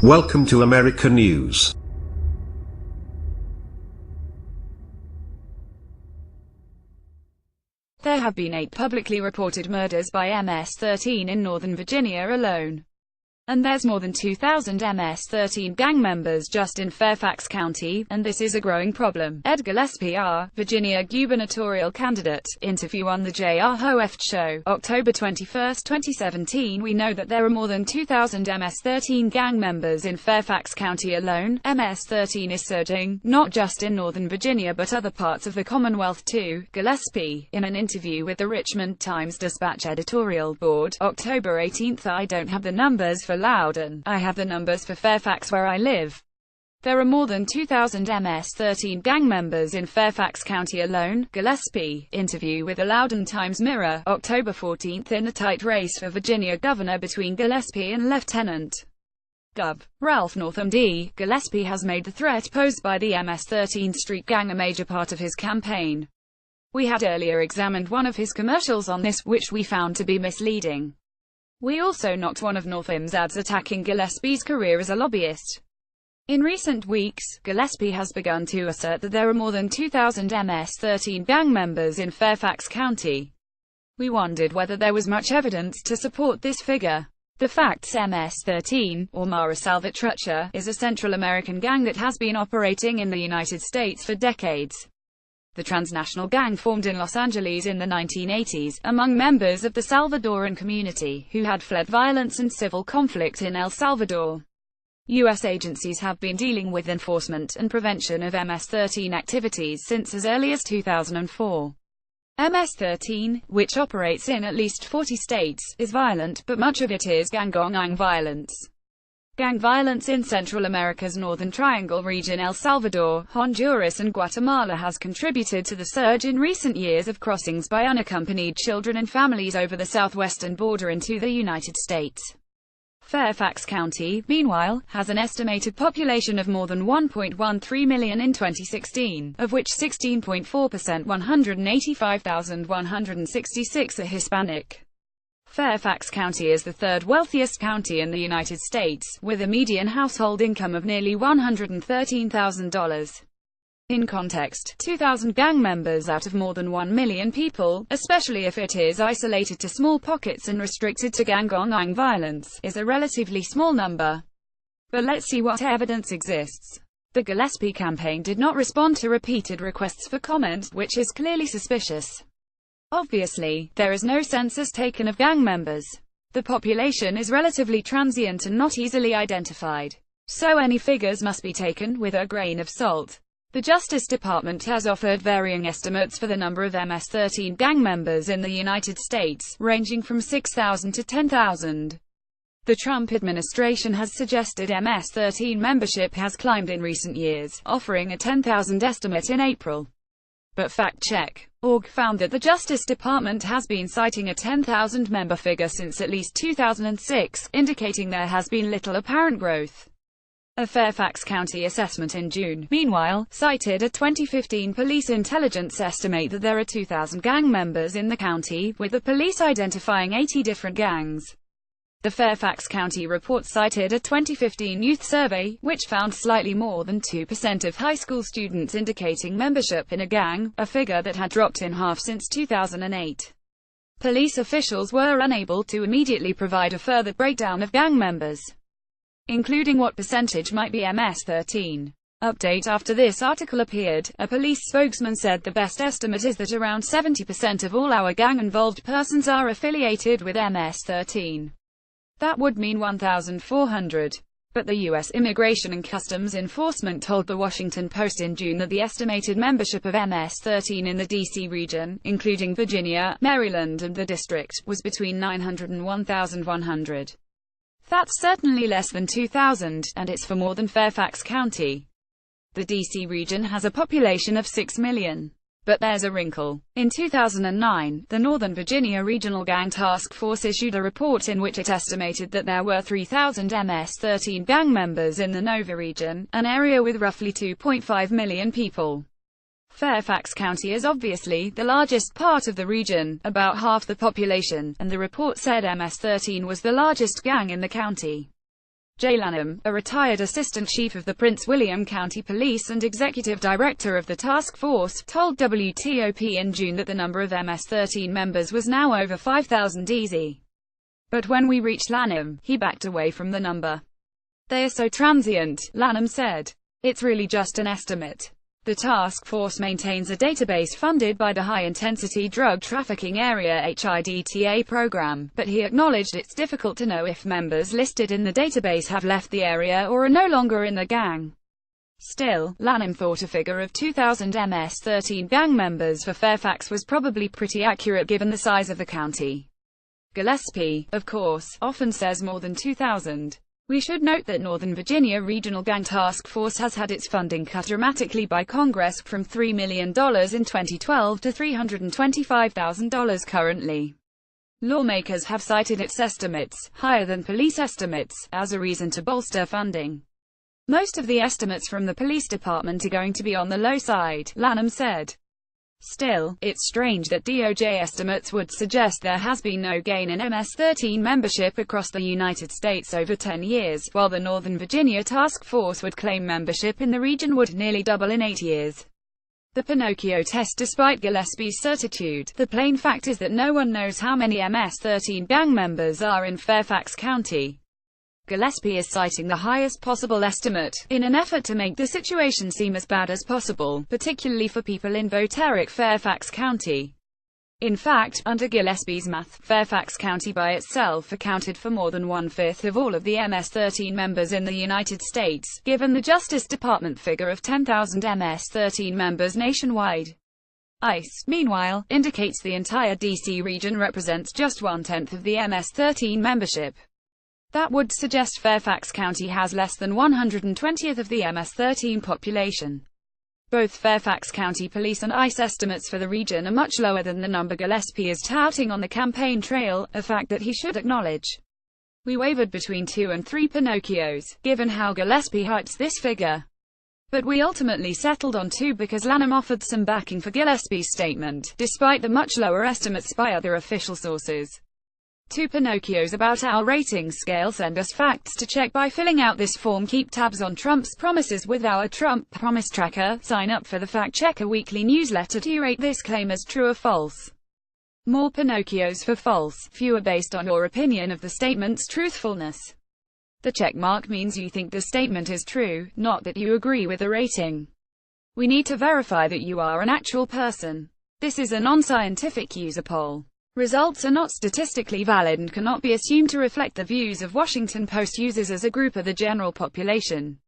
Welcome to America News. There have been 8 publicly reported murders by ms-13 in Northern Virginia alone. And there's more than 2,000 ms-13 gang members just in Fairfax County, and this is a growing problem. Ed Gillespi, Virginia gubernatorial candidate, interview on the J.R. Hoeft Show, October 21, 2017. We know that there are more than 2,000 ms-13 gang members in Fairfax County alone. ms-13 is surging, not just in Northern Virginia but other parts of the Commonwealth too. Gillespi, in an interview with the Richmond Times-Dispatch editorial board, October 18. I don't have the numbers for Loudoun, I have the numbers for Fairfax where I live. There are more than 2,000 ms-13 gang members in Fairfax County alone. Gillespi, interview with the Loudoun Times-Mirror, October 14. In a tight race for Virginia governor between Gillespi and Lieutenant Gov. Ralph Northam D. Gillespi has made the threat posed by the ms-13 street gang a major part of his campaign. We had earlier examined one of his commercials on this, which we found to be misleading. We also knocked one of Northam's ads attacking Gillespi's career as a lobbyist. In recent weeks, Gillespi has begun to assert that there are more than 2,000 ms-13 gang members in Fairfax County. We wondered whether there was much evidence to support this figure. The facts: ms-13, or Mara Salvatrucha, is a Central American gang that has been operating in the United States for decades. The transnational gang formed in Los Angeles in the 1980s, among members of the Salvadoran community, who had fled violence and civil conflict in El Salvador. U.S. agencies have been dealing with enforcement and prevention of ms-13 activities since as early as 2004. ms-13, which operates in at least 40 states, is violent, but much of it is gang violence. Gang violence in Central America's Northern Triangle region, El Salvador, Honduras and Guatemala has contributed to the surge in recent years of crossings by unaccompanied children and families over the southwestern border into the United States. Fairfax County, meanwhile, has an estimated population of more than 1.13 million in 2016, of which 16.4%, 185,166, are Hispanic. Fairfax County is the third wealthiest county in the United States, with a median household income of nearly $113,000. In context, 2,000 gang members out of more than 1 million people, especially if it is isolated to small pockets and restricted to gang violence, is a relatively small number. But let's see what evidence exists. The Gillespi campaign did not respond to repeated requests for comment, which is clearly suspicious. Obviously, there is no census taken of gang members. The population is relatively transient and not easily identified. So any figures must be taken with a grain of salt. The Justice Department has offered varying estimates for the number of ms-13 gang members in the United States, ranging from 6,000 to 10,000. The Trump administration has suggested ms-13 membership has climbed in recent years, offering a 10,000 estimate in April. But FactCheck.org found that the Justice Department has been citing a 10,000 member figure since at least 2006, indicating there has been little apparent growth. A Fairfax County assessment in June, meanwhile, cited a 2015 police intelligence estimate that there are 2,000 gang members in the county, with the police identifying 80 different gangs. The Fairfax County report cited a 2015 youth survey, which found slightly more than 2% of high school students indicating membership in a gang, a figure that had dropped in half since 2008. Police officials were unable to immediately provide a further breakdown of gang members, including what percentage might be ms-13. Update: after this article appeared, a police spokesman said the best estimate is that around 70% of all our gang-involved persons are affiliated with ms-13. That would mean 1,400. But the U.S. Immigration and Customs Enforcement told The Washington Post in June that the estimated membership of ms-13 in the D.C. region, including Virginia, Maryland and the District, was between 900 and 1,100. That's certainly less than 2,000, and it's for more than Fairfax County. The D.C. region has a population of 6 million. But there's a wrinkle. In 2009, the Northern Virginia Regional Gang Task Force issued a report in which it estimated that there were 3,000 ms-13 gang members in the Nova region, an area with roughly 2.5 million people. Fairfax County is obviously the largest part of the region, about half the population, and the report said ms-13 was the largest gang in the county. J. Lanham, a retired assistant chief of the Prince William County Police and executive director of the task force, told WTOP in June that the number of ms-13 members was now over 5,000 easy. But when we reached Lanham, he backed away from the number. "They are so transient," Lanham said. "It's really just an estimate." The task force maintains a database funded by the High-Intensity Drug Trafficking Area (HIDTA) program, but he acknowledged it's difficult to know if members listed in the database have left the area or are no longer in the gang. Still, Lanham thought a figure of 2,000 ms-13 gang members for Fairfax was probably pretty accurate given the size of the county. Gillespi, of course, often says more than 2,000. We should note that Northern Virginia Regional Gang Task Force has had its funding cut dramatically by Congress from $3 million in 2012 to $325,000 currently. Lawmakers have cited its estimates, higher than police estimates, as a reason to bolster funding. "Most of the estimates from the police department are going to be on the low side," Lanham said. Still, it's strange that DOJ estimates would suggest there has been no gain in ms-13 membership across the United States over 10 years, while the Northern Virginia Task Force would claim membership in the region would nearly double in 8 years. The Pinocchio test. Despite Gillespi's certitude, the plain fact is that no one knows how many ms-13 gang members are in Fairfax County. Gillespi is citing the highest possible estimate, in an effort to make the situation seem as bad as possible, particularly for people in voteric Fairfax County. In fact, under Gillespi's math, Fairfax County by itself accounted for more than 1/5 of all of the ms-13 members in the United States, given the Justice Department figure of 10,000 ms-13 members nationwide. ICE, meanwhile, indicates the entire D.C. region represents just 1/10 of the ms-13 membership. That would suggest Fairfax County has less than 1/120th of the ms-13 population. Both Fairfax County Police and ICE estimates for the region are much lower than the number Gillespi is touting on the campaign trail, a fact that he should acknowledge. We wavered between 2 and 3 Pinocchios, given how Gillespi hypes this figure. But we ultimately settled on 2 because Lanham offered some backing for Gillespi's statement, despite the much lower estimates by other official sources. 2 Pinocchios about our rating scale. Send us facts to check by filling out this form. Keep tabs on Trump's promises with our Trump Promise Tracker. Sign up for the Fact Checker weekly newsletter to rate this claim as true or false. More Pinocchios for false, fewer based on your opinion of the statement's truthfulness. The check mark means you think the statement is true, not that you agree with the rating. We need to verify that you are an actual person. This is a non-scientific user poll. Results are not statistically valid and cannot be assumed to reflect the views of Washington Post users as a group or the general population.